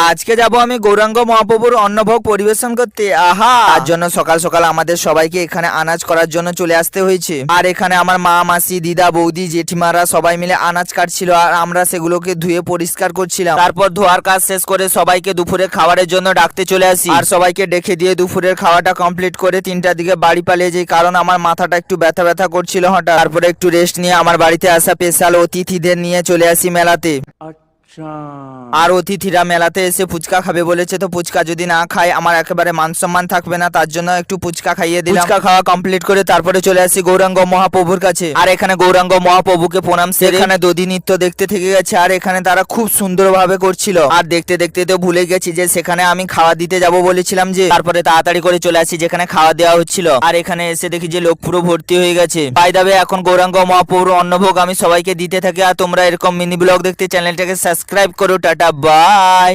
আজকে যাব আমি গৌরাঙ্গ মহাপ্রভুর অন্নভোগ পরিবেশন করতে। আহা, তার জন্য সকাল সকাল আমাদের সবাইকে এখানে আনাজ করার জন্য চলে আসতে হয়েছে। আর এখানে আমার মা, মাসি, দিদা, বৌদি, জেঠিমারা সবাই মিলে আনাজ কাটছিল আর আমরা সেগুলোকে ধুয়ে পরিষ্কার করছিলাম। তারপর ধোয়ার কাজ শেষ করে সবাইকে দুপুরে খাবারের জন্য ডাকতে চলে আসি আর সবাইকে ডেকে দিয়ে দুপুরের খাওয়াটা কমপ্লিট করে 3টার দিকে বাড়ি পালিয়ে যাই, কারণ আমার মাথাটা একটু ব্যথা ব্যথা করছিল হঠাৎ। তারপরে একটু রেস্ট নিয়ে আমার বাড়িতে আসা স্পেশাল অতিথিদের নিয়ে চলে আসি মেলাতে। আর অতিথিরা মেলাতে এসে ফুচকা খাবে বলেছে, তো ফুচকা যদি না খায় আমার একেবারে মান সম্মান থাকবে না, তার জন্য একটু ফুচকা খাইয়ে দিলাম। ফুচকা খাওয়া কমপ্লিট করে তারপরে চলে আসি গৌরাঙ্গ মহাপ্রভুর কাছে। আর এখানে গৌরাঙ্গ মহাপ্রভুকে প্রণাম সেরে এখানে দধি নৃত্য দেখতে থেকে গেছে আর এখানে তারা খুব সুন্দরভাবে করছিল। আর দেখতে দেখতে তো ভুলে গেছি যে সেখানে আমি খাওয়া দিতে যাব বলেছিলাম, যে তারপরে তাড়াতাড়ি করে চলে আসি যেখানে খাওয়া দেওয়া হচ্ছিল। আর এখানে এসে দেখি যে লোক পুরো ভর্তি হয়ে গেছে। বাই দ্য ওয়ে, এখন গৌরাঙ্গ মহাপ্রভুর অন্নভোগ আমি সবাইকে দিতে থাকি। আর তোমরা এরকম মিনি ব্লগ দেখতে চ্যানেলটাকে সাবস্ক্রাইব করো। Tata, by.